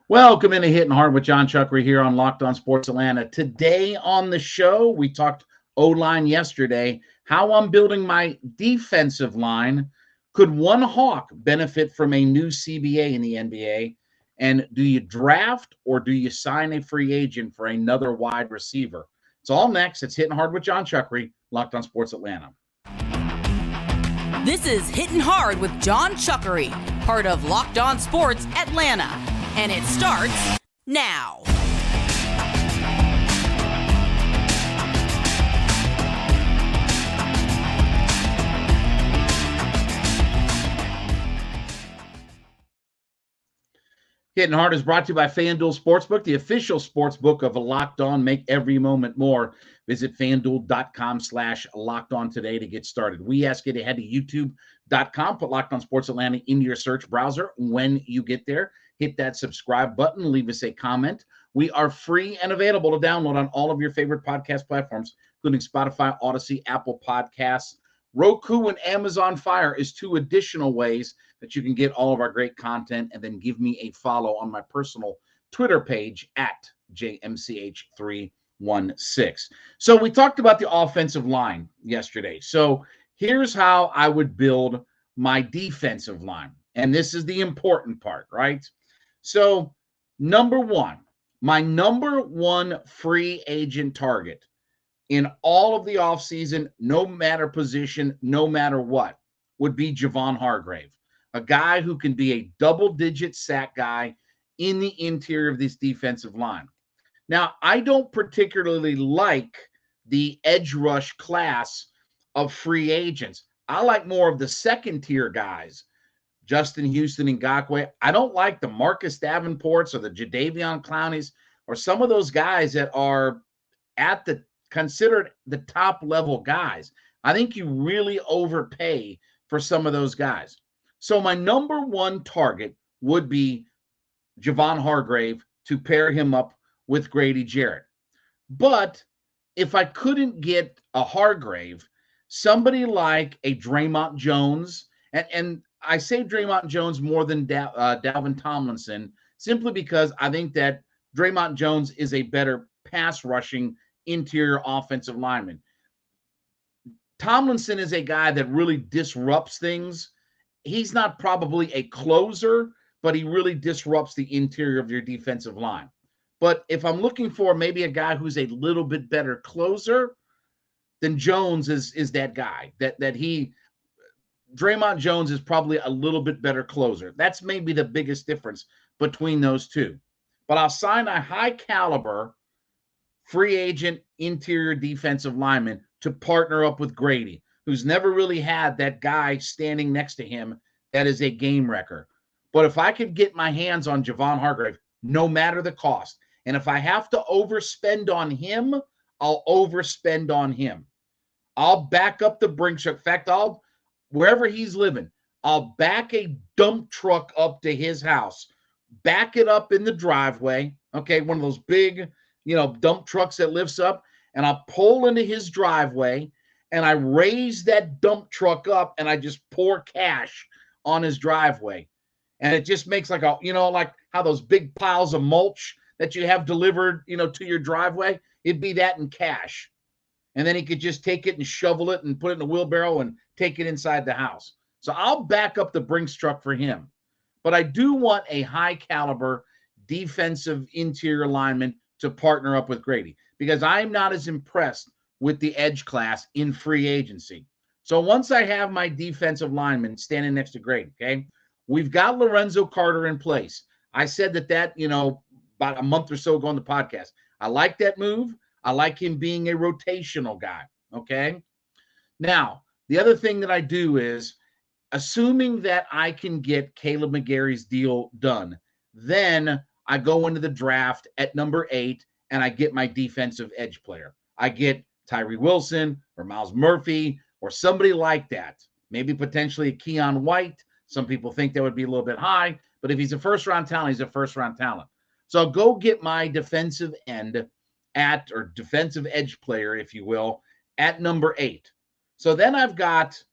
Welcome into Hittin Hard with Jon Chuckery here on Locked On Sports Atlanta. Today on the show, we talked O-line yesterday, how I'm building my defensive line. Could one Hawk benefit from a new CBA in the NBA? And do you draft or do you sign a free agent for another wide receiver? It's all next. It's Hittin Hard with Jon Chuckery, Locked On Sports Atlanta. This is Hittin Hard with Jon Chuckery, part of Locked On Sports Atlanta. And it starts now. Hittin Hard is brought to you by FanDuel Sportsbook, the official sportsbook of Locked On. Make every moment more. Visit FanDuel.com/Locked On today to get started. We ask you to head to YouTube.com, put Locked On Sports Atlanta into your search browser. When you get there, hit that subscribe button, leave us a comment. We are free and available to download on all of your favorite podcast platforms, including Spotify, Odyssey, Apple Podcasts. Roku and Amazon Fire is two additional ways that you can get all of our great content, and then give me a follow on my personal Twitter page at JMCH316. So we talked about the offensive line yesterday. So here's how I would build my defensive line. And this is the important part, right? So number one, my number one free agent target in all of the offseason, no matter position, no matter what, would be Javon Hargave, a guy who can be a double-digit sack guy in the interior of this defensive line. Now, I don't particularly like the edge rush class of free agents. I like more of the second-tier guys, Justin Houston and Ngakoue. I don't like the Marcus Davenports or the Jadeveon Clowneys or some of those guys that are at the considered the top level guys. I think you really overpay for some of those guys. So my number one target would be Javon Hargave to pair him up with Grady Jarrett. But if I couldn't get a Hargrave, somebody like a Draymond Jones, and I say Draymond Jones more than Dalvin Tomlinson, simply because I think that Draymond Jones is a better pass rushing interior offensive lineman. Tomlinson is a guy that really disrupts things. He's not probably a closer, but he really disrupts the interior of your defensive line. But if I'm looking for maybe a guy who's a little bit better closer, then Jones is that guy. Draymond Jones is probably a little bit better closer. That's maybe the biggest difference between those two. But I'll sign a high caliber free agent interior defensive lineman to partner up with Grady, who's never really had that guy standing next to him that is a game wrecker. But if I could get my hands on Javon Hargrave, no matter the cost, and if I have to overspend on him, I'll overspend on him. I'll back up the Brinks. In fact, wherever he's living, I'll back a dump truck up to his house, back it up in the driveway, okay, one of those big, dump trucks that lifts up, and I'll pull into his driveway, and I raise that dump truck up, and I just pour cash on his driveway. And it just makes like how those big piles of mulch that you have delivered, to your driveway, it'd be that in cash. And then he could just take it and shovel it and put it in a wheelbarrow and take it inside the house. So I'll back up the Brinks truck for him. But I do want a high caliber defensive interior lineman to partner up with Grady, because I'm not as impressed with the edge class in free agency. So once I have my defensive lineman standing next to Grady, okay, we've got Lorenzo Carter in place. I said that, about a month or so ago on the podcast. I like that move. I like him being a rotational guy, okay? Now, the other thing that I do is, assuming that I can get Caleb McGarry's deal done, then I go into the draft at number 8 and I get my defensive edge player. I get Tyree Wilson or Miles Murphy or somebody like that. Maybe potentially a Keon White. Some people think that would be a little bit high, but if he's a first-round talent, he's a first-round talent. So I'll go get my defensive end or defensive edge player, if you will, at number 8. So then I've got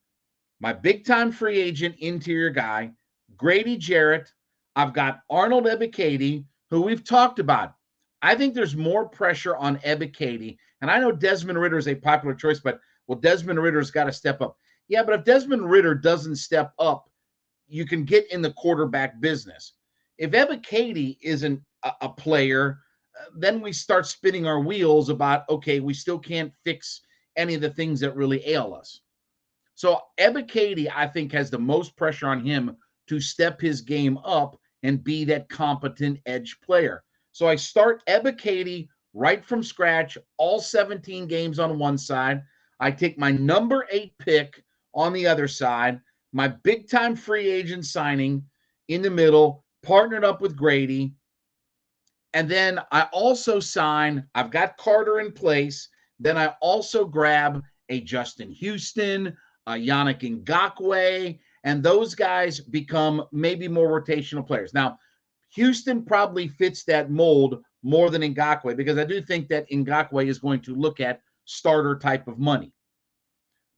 my big-time free agent interior guy, Grady Jarrett. I've got Arnold Ebiketie, who we've talked about. I think there's more pressure on Ebiketie. And I know Desmond Ridder is a popular choice, but, well, Desmond Ritter's got to step up. Yeah, but if Desmond Ridder doesn't step up, you can get in the quarterback business. If Ebiketie isn't a player, then we start spinning our wheels about, okay, we still can't fix any of the things that really ail us. So Ebiketie, I think, has the most pressure on him to step his game up and be that competent edge player. So I start Ebiketie right from scratch, all 17 games on one side. I take my number 8 pick on the other side, my big-time free agent signing in the middle, partnered up with Grady. And then I also sign, I've got Carter in place. Then I also grab a Justin Houston, a Yannick Ngakoue, and those guys become maybe more rotational players. Now, Houston probably fits that mold more than Ngakoue, because I do think that Ngakoue is going to look at starter type of money.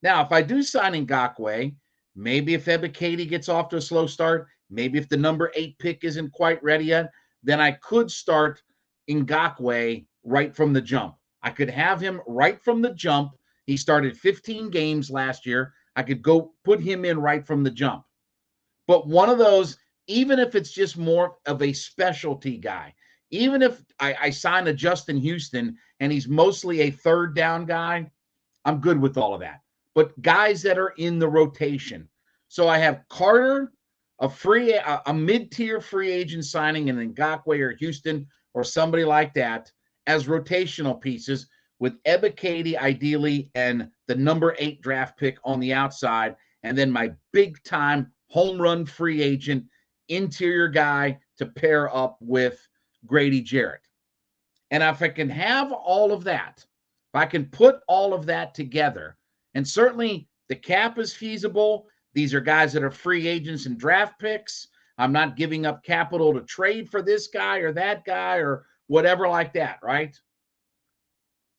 Now, if I do sign Ngakoue, maybe if Ebiketie gets off to a slow start, maybe if the number 8 pick isn't quite ready yet, then I could start Ngakoue right from the jump. I could have him right from the jump. He started 15 games last year. I could go put him in right from the jump. But one of those, even if it's just more of a specialty guy, even if I sign a Justin Houston and he's mostly a third down guy, I'm good with all of that. But guys that are in the rotation. So I have Carter, a mid-tier free agent signing, and then Ngakoue or Houston or somebody like that as rotational pieces, with Ebiketie ideally and the number 8 draft pick on the outside, and then my big-time home run free agent interior guy to pair up with Grady Jarrett. And if I can have all of that, if I can put all of that together, and certainly the cap is feasible. These are guys that are free agents and draft picks. I'm not giving up capital to trade for this guy or that guy or whatever like that, right?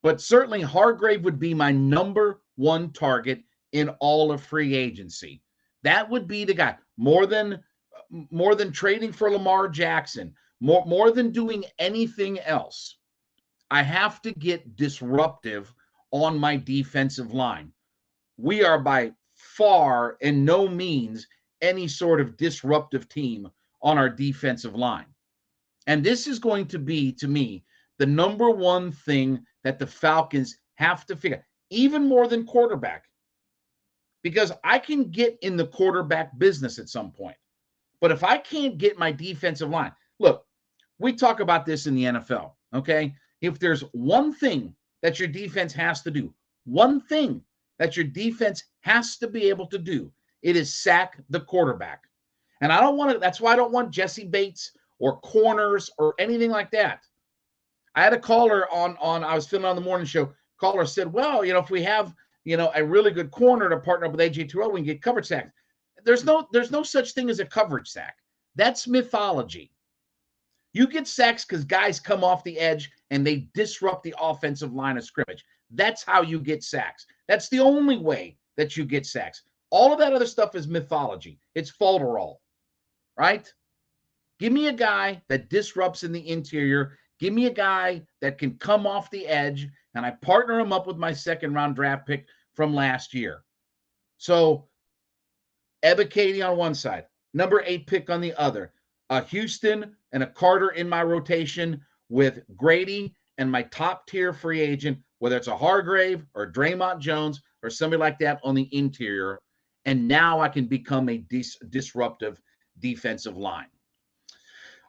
But certainly Hargrave would be my number 1 target in all of free agency. That would be the guy. More than trading for Lamar Jackson, more than doing anything else, I have to get disruptive on my defensive line. We are by far and no means any sort of disruptive team on our defensive line. And this is going to be, to me, the number 1 thing that the Falcons have to figure out, even more than quarterback, because I can get in the quarterback business at some point. But if I can't get my defensive line, look, we talk about this in the NFL, okay? If there's one thing that your defense has to do, one thing that your defense has to be able to do, it is sack the quarterback. And I don't want to, that's why I don't want Jesse Bates or corners or anything like that. I had a caller on I was filming on the morning show. Caller said, well, if we have, a really good corner to partner up with AJ Terrell, we can get coverage sacks. There's no such thing as a coverage sack. That's mythology. You get sacks because guys come off the edge and they disrupt the offensive line of scrimmage. That's how you get sacks. That's the only way that you get sacks. All of that other stuff is mythology. It's folderol, right? Give me a guy that disrupts in the interior. Give me a guy that can come off the edge, and I partner him up with my second-round draft pick from last year. So Ebiketie on one side, number 8 pick on the other, a Houston and a Carter in my rotation with Grady and my top-tier free agent, whether it's a Hargrave or Draymond Jones or somebody like that on the interior. And now I can become a disruptive defensive line.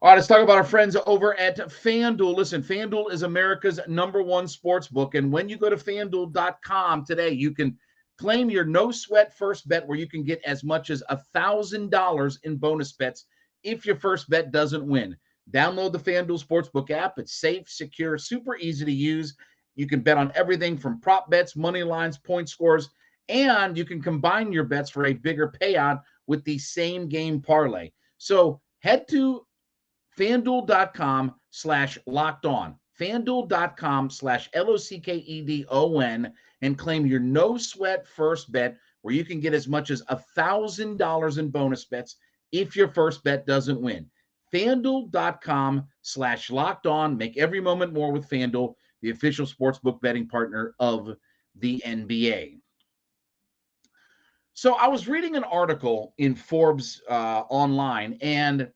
All right, let's talk about our friends over at FanDuel. Listen, FanDuel is America's #1 sports book. And when you go to FanDuel.com today, you can claim your no-sweat first bet where you can get as much as $1,000 in bonus bets if your first bet doesn't win. Download the FanDuel Sportsbook app. It's safe, secure, super easy to use. You can bet on everything from prop bets, money lines, point scores, and you can combine your bets for a bigger payout with the same game parlay. So head to FanDuel.com/lockedon, FanDuel.com/LOCKEDON, and claim your no sweat first bet where you can get as much as $1,000 in bonus bets if your first bet doesn't win. FanDuel.com/lockedon. Make every moment more with FanDuel, the official sportsbook betting partner of the NBA. So I was reading an article in Forbes online and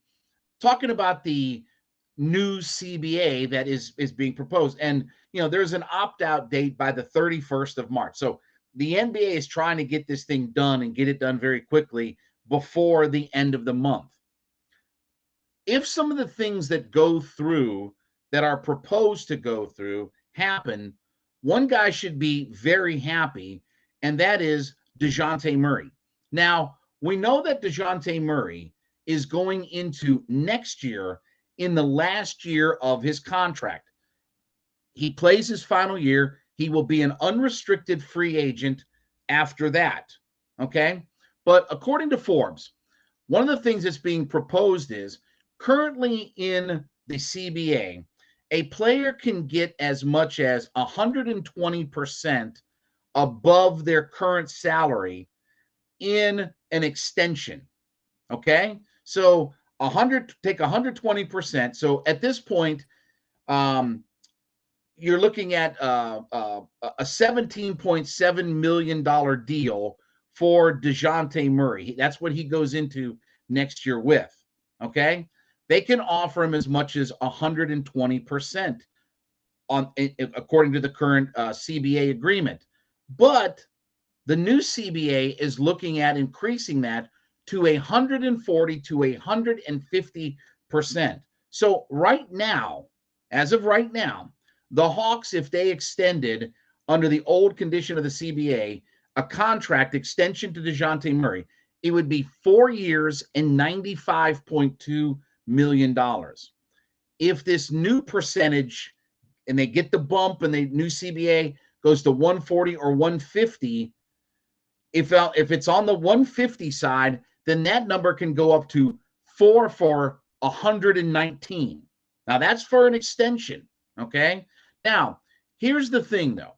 talking about the new CBA that is being proposed. And, there's an opt-out date by the 31st of March. So the NBA is trying to get this thing done and get it done very quickly before the end of the month. If some of the things that go through, that are proposed to go through, happen, one guy should be very happy, and that is Dejounte Murray. Now, we know that Dejounte Murray is going into next year in the last year of his contract. He plays his final year. He will be an unrestricted free agent after that, okay? But according to Forbes, one of the things that's being proposed is currently in the CBA, a player can get as much as 120% above their current salary in an extension. Okay, so take 120%. So at this point, you're looking at a $17.7 million deal for Dejounte Murray. That's what he goes into next year with. Okay, they can offer him as much as 120% according to the current CBA agreement. But the new CBA is looking at increasing that to 140 to 150%. So right now, as of right now, the Hawks, if they extended under the old condition of the CBA, a contract extension to Dejounte Murray, it would be 4 years and $95.2 million. If this new percentage, and they get the bump and the new CBA goes to 140 or 150, if it's on the 150 side, then that number can go up to 4 for 119. Now, that's for an extension, okay? Now, here's the thing, though.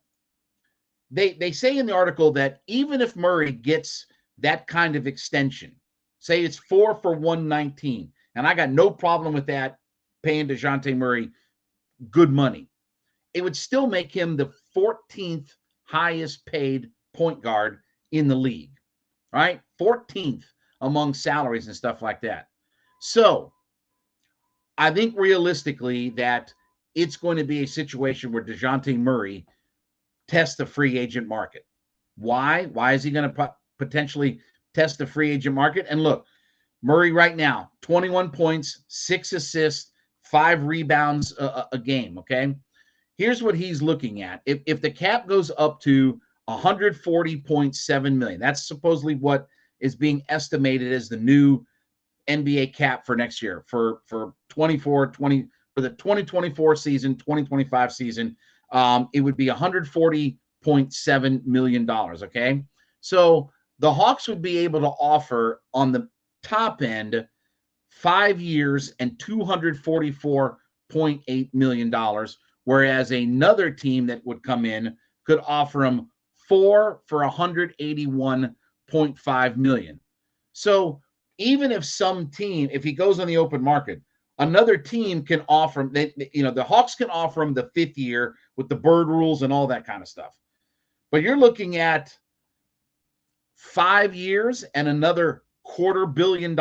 They say in the article that even if Murray gets that kind of extension, say it's 4 for 119, and I got no problem with that, paying Dejounte Murray good money, it would still make him the 14th highest paid point guard in the league, right? 14th among salaries and stuff like that. So I think realistically that it's going to be a situation where Dejounte Murray tests the free agent market. Why? Why is he going to potentially test the free agent market? And look, Murray right now, 21 points, 6 assists, 5 rebounds a game, okay? Here's what he's looking at. If the cap goes up to $140.7 million, that's supposedly what is being estimated as the new NBA cap for next year for the 2024 season, 2025 season. It would be $140.7 million, okay? So the Hawks would be able to offer on the top end 5 years and $244.8 million, whereas another team that would come in could offer him 4 for $181.5 million. So even if some team, if he goes on the open market, another team can offer him, the Hawks can offer him the 5th year with the bird rules and all that kind of stuff. But you're looking at 5 years and another $250 million.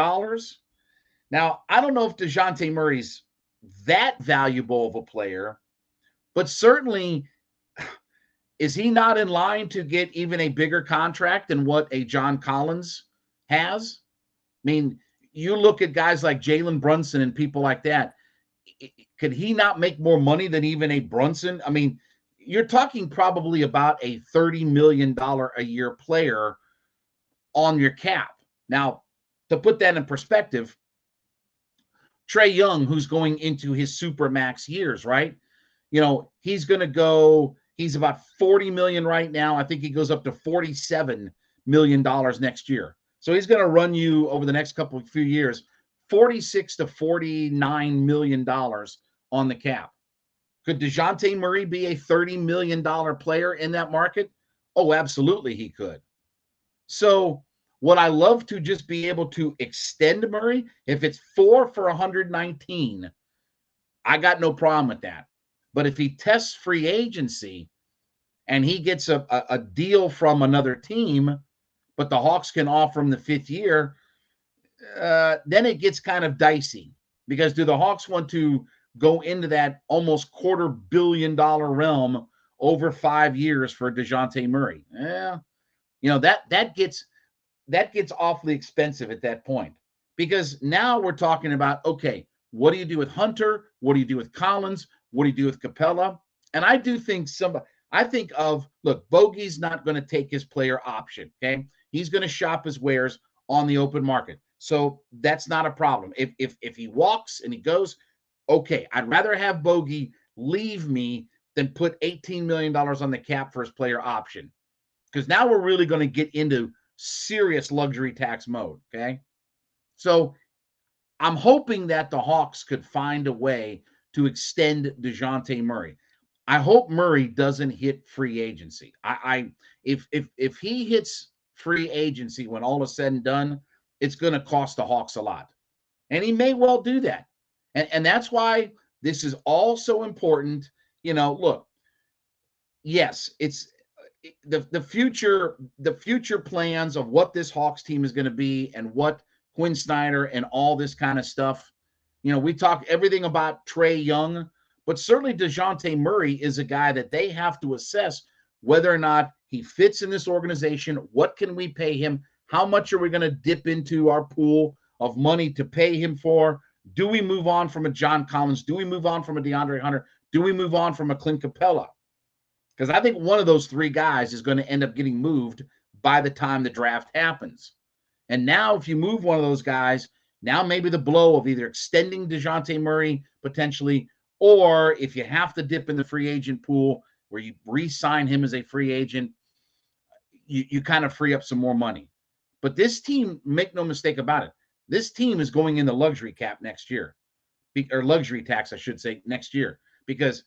Now, I don't know if Dejounte Murray's that valuable of a player, but certainly is he not in line to get even a bigger contract than what a John Collins has? I mean, you look at guys like Jalen Brunson and people like that. Could he not make more money than even a Brunson? I mean, you're talking probably about a $30 million a year player on your cap. Now, to put that in perspective, Trae Young, who's going into his supermax years, right? He's going to go, he's about $40 million right now. I think he goes up to $47 million next year. So he's going to run you over the next few years, $46 to $49 million on the cap. Could Dejounte Murray be a $30 million player in that market? Oh, absolutely he could. So Would I love to just be able to extend Murray? If it's 4 for 119, I got no problem with that. But if he tests free agency and he gets a deal from another team, but the Hawks can offer him the 5th year, then it gets kind of dicey. Because do the Hawks want to go into that almost $250 million realm over 5 years for Dejounte Murray? Yeah, that gets awfully expensive at that point. Because now we're talking about, okay, what do you do with Hunter? What do you do with Collins? What do you do with Capella? And I do think look, Bogey's not going to take his player option, okay? He's going to shop his wares on the open market. So that's not a problem. If he walks and he goes, okay, I'd rather have Bogey leave me than put $18 million on the cap for his player option. Because now we're really going to get into serious luxury tax mode, okay? So I'm hoping that the Hawks could find a way to extend Dejounte Murray. I hope Murray doesn't hit free agency. If he hits free agency when all is said and done, it's going to cost the Hawks a lot. And he may well do that. And that's why this is all so important. Look, yes, it's the future plans of what this Hawks team is going to be and what Quinn Snyder and all this kind of stuff. We talk everything about Trae Young, but certainly Dejounte Murray is a guy that they have to assess whether or not he fits in this organization. What can we pay him? How much are we going to dip into our pool of money to pay him for? Do we move on from a John Collins? Do we move on from a DeAndre Hunter? Do we move on from a Clint Capella? Because I think one of those 3 guys is going to end up getting moved by the time the draft happens. And now if you move one of those guys, now maybe the blow of either extending Dejounte Murray potentially, or if you have to dip in the free agent pool where you re-sign him as a free agent, you kind of free up some more money. But this team, make no mistake about it, this team is going in the luxury cap next year, or luxury tax, I should say, next year, because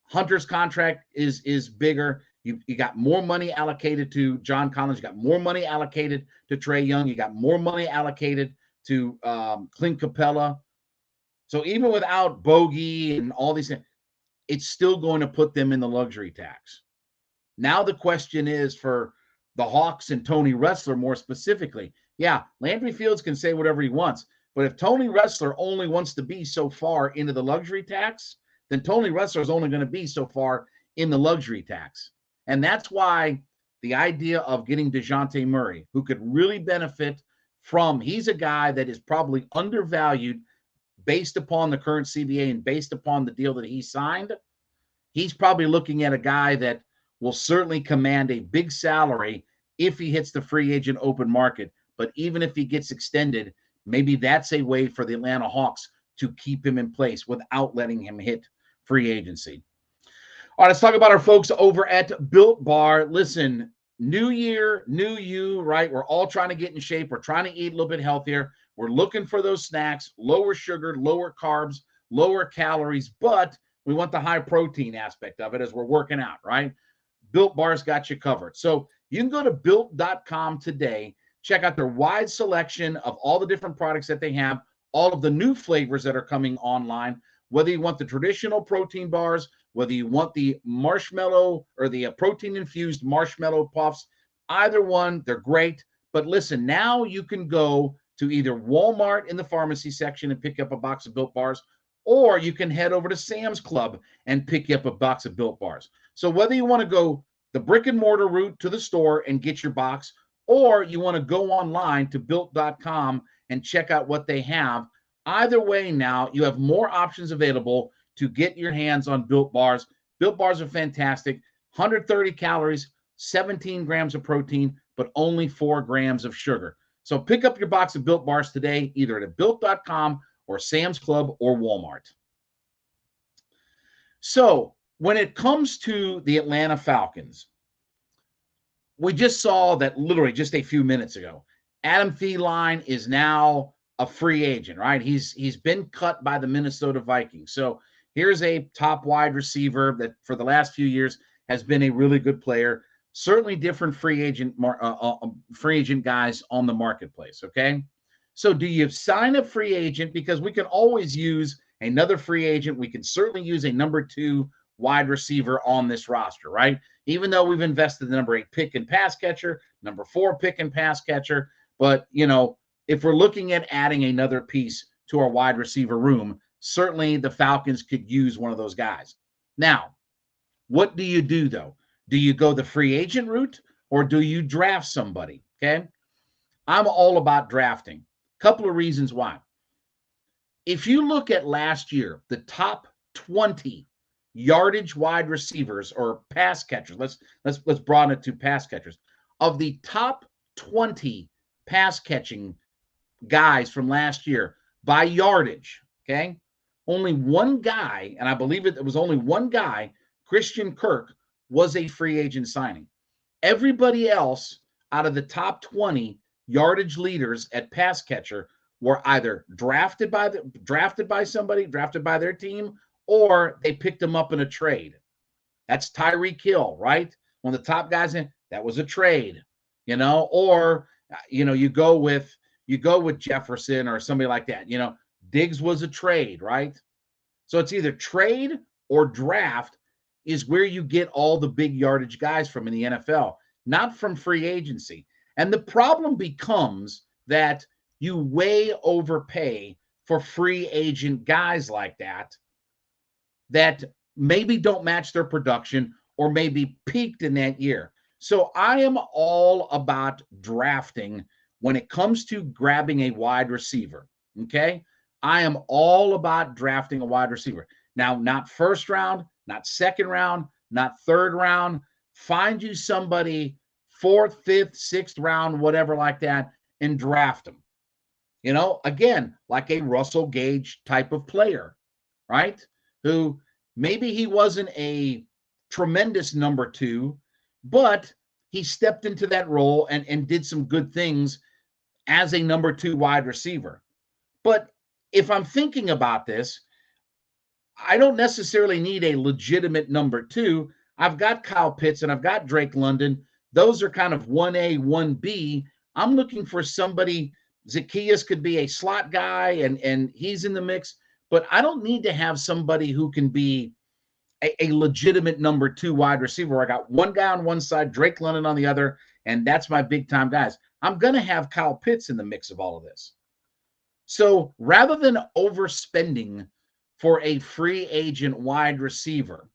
Hunter's contract is bigger. You got more money allocated to John Collins. You got more money allocated to Trae Young. You got more money allocated to Clint Capella. So even without Bogey and all these things, it's still going to put them in the luxury tax. Now the question is for the Hawks and Tony Ressler more specifically. Yeah, Landry Fields can say whatever he wants, but if Tony Ressler only wants to be so far into the luxury tax, then Tony Ressler is only going to be so far in the luxury tax. And that's why the idea of getting Dejounte Murray, who could really benefit from, he's a guy that is probably undervalued based upon the current CBA and based upon the deal that he signed. He's probably looking at a guy that will certainly command a big salary if he hits the free agent open market. But even if he gets extended, maybe that's a way for the Atlanta Hawks to keep him in place without letting him hit free agency. All right, let's talk about our folks over at Built Bar. Listen, new year, new you, right? We're all trying to get in shape. We're trying to eat a little bit healthier. We're looking for those snacks, lower sugar, lower carbs, lower calories, but we want the high protein aspect of it as we're working out, right? Built Bar's got you covered. So you can go to built.com today, check out their wide selection of all the different products that they have, all of the new flavors that are coming online, whether you want the traditional protein bars, whether you want the marshmallow or the protein-infused marshmallow puffs, either one, they're great. But listen, now you can go to either Walmart in the pharmacy section and pick up a box of Built Bars, or you can head over to Sam's Club and pick up a box of Built Bars. So whether you want to go the brick and mortar route to the store and get your box, or you want to go online to built.com and check out what they have, either way now you have more options available to get your hands on Built Bars. Built Bars are fantastic. 130 calories, 17 grams of protein, but only 4 grams of sugar. So pick up your box of Built Bars today, either at built.com or Sam's Club or Walmart. So when it comes to the Atlanta Falcons, we just saw that literally just a few minutes ago, Adam Thielen is now a free agent, right? He's been cut by the Minnesota Vikings. So here's a top wide receiver that for the last few years has been a really good player. certainly different free agent guys on the marketplace. Okay, so do you sign a free agent, because we can always use another free agent? We can certainly use a number 2 wide receiver on this roster, right? Even though we've invested the number 8 pick and pass catcher, number 4 pick and pass catcher, but if we're looking at adding another piece to our wide receiver room, certainly the Falcons could use one of those guys. Now, what do you do though? Do you go the free agent route or do you draft somebody? Okay. I'm all about drafting. Couple of reasons why. If you look at last year, the top 20 yardage wide receivers or pass catchers, let's broaden it to pass catchers. Of the top 20 pass catching guys from last year by yardage, okay? Only one guy, and I believe it was only one guy, Christian Kirk, was a free agent signing. Everybody else out of the top 20 yardage leaders at pass catcher were either drafted by their team, or they picked them up in a trade. That's Tyreek Hill, right? One of the top guys in that was a trade, or you go with Jefferson or somebody like that. Diggs was a trade, right? So it's either trade or draft is where you get all the big yardage guys from in the NFL, not from free agency. And the problem becomes that you way overpay for free agent guys like that maybe don't match their production or maybe peaked in that year. So I am all about drafting when it comes to grabbing a wide receiver, okay? I am all about drafting a wide receiver. Now, not first round, not second round, not third round. Find you somebody 4th, 5th, 6th round, whatever like that, and draft them. Again, like a Russell Gage type of player, right? Who maybe he wasn't a tremendous number 2, but he stepped into that role and did some good things as a number 2 wide receiver. But if I'm thinking about this, I don't necessarily need a legitimate number 2. I've got Kyle Pitts and I've got Drake London. Those are kind of 1A, 1B. I'm looking for somebody. Zacchaeus could be a slot guy and he's in the mix, but I don't need to have somebody who can be a legitimate number 2 wide receiver. I got one guy on one side, Drake London on the other, and that's my big time guys. I'm going to have Kyle Pitts in the mix of all of this. So rather than overspending for a free agent wide receiver,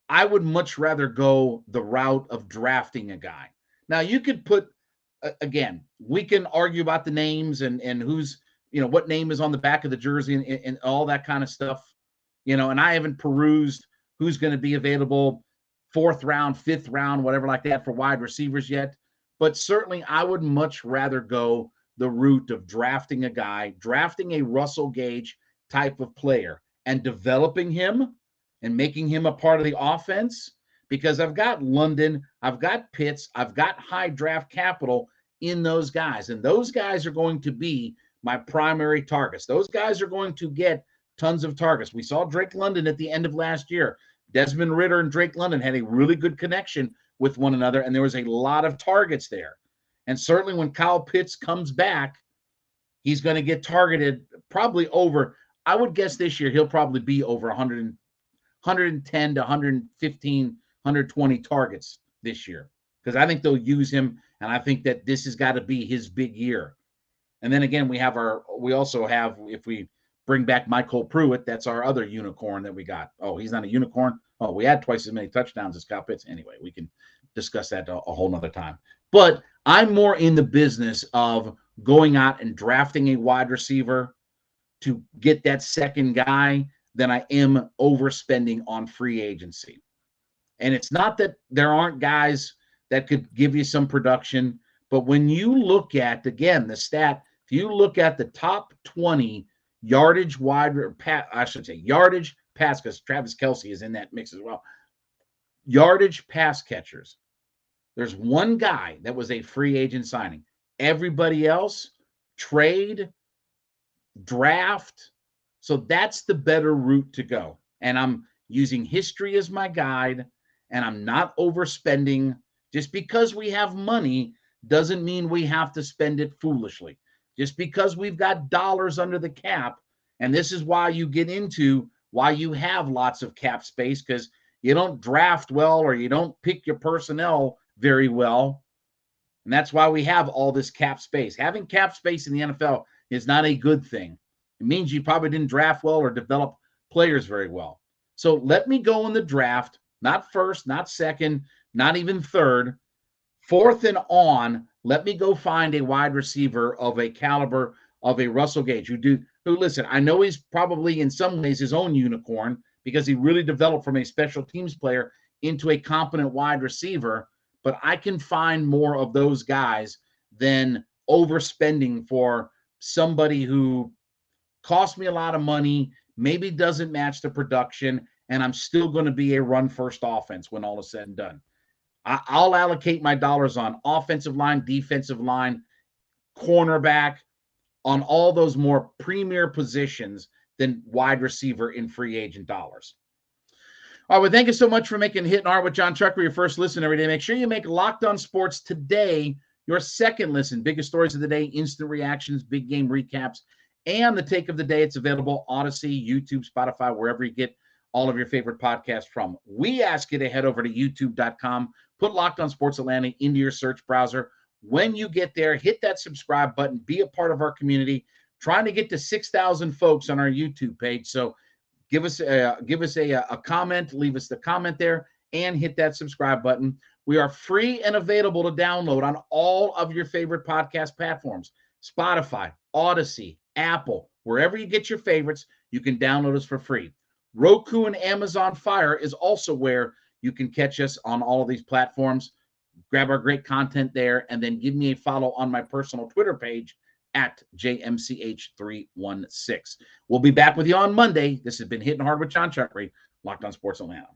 I would much rather go the route of drafting a guy. Now you could put, again, we can argue about the names and who's, what name is on the back of the jersey and all that kind of stuff, and I haven't perused who's going to be available 4th round, 5th round, whatever like that for wide receivers yet. But certainly I would much rather go the route of drafting a guy, drafting a Russell Gage type of player and developing him and making him a part of the offense, because I've got London, I've got Pitts, I've got high draft capital in those guys. And those guys are going to be my primary targets. Those guys are going to get tons of targets. We saw Drake London at the end of last year. Desmond Ridder and Drake London had a really good connection with one another, and there was a lot of targets there. And certainly when Kyle Pitts comes back, he's going to get targeted probably over, I would guess this year he'll probably be over 110 to 115, 120 targets this year, because I think they'll use him, and I think that this has got to be his big year. And then again, we also have, if we bring back Michael Pruitt, that's our other unicorn that we got. Oh, he's not a unicorn. Oh, we had twice as many touchdowns as Kyle Pitts. Anyway, we can discuss that a whole nother time. But I'm more in the business of going out and drafting a wide receiver to get that second guy than I am overspending on free agency. And it's not that there aren't guys that could give you some production, but when you look at, again, the stat, if you look at the top 20 yardage pass, because Travis Kelce is in that mix as well. Yardage pass catchers. There's one guy that was a free agent signing. Everybody else, trade, draft. So that's the better route to go. And I'm using history as my guide, and I'm not overspending Just because we have money doesn't mean we have to spend it foolishly. Just because we've got dollars under the cap, and this is why you get into why you have lots of cap space, because you don't draft well or you don't pick your personnel very well. And that's why we have all this cap space. Having cap space in the NFL is not a good thing. It means you probably didn't draft well or develop players very well. So let me go in the draft, not first, not second, not even third, fourth and on. Let me go find a wide receiver of a caliber of a Russell Gage who listen, I know he's probably in some ways his own unicorn because he really developed from a special teams player into a competent wide receiver, but I can find more of those guys than overspending for somebody who cost me a lot of money, maybe doesn't match the production, and I'm still going to be a run-first offense when all is said and done. I'll allocate my dollars on offensive line, defensive line, cornerback, on all those more premier positions than wide receiver in free agent dollars. All right, well, thank you so much for making Hittin' Hard with Jon Chuckery your first listen every day. Make sure you make Locked On Sports today your second listen. Biggest stories of the day, instant reactions, big game recaps, and the take of the day. It's available Odyssey, YouTube, Spotify, wherever you get all of your favorite podcasts from. We ask you to head over to youtube.com, put Locked On Sports Atlanta into your search browser. When you get there, hit that subscribe button, be a part of our community, trying to get to 6,000 folks on our YouTube page. So give us a comment, leave us the comment there, and hit that subscribe button. We are free and available to download on all of your favorite podcast platforms, Spotify, Odyssey, Apple, wherever you get your favorites, you can download us for free. Roku and Amazon Fire is also where you can catch us on all of these platforms. Grab our great content there, and then give me a follow on my personal Twitter page at JMCH316. We'll be back with you on Monday. This has been Hittin' Hard with Jon Chuckery, Locked On Sports Atlanta.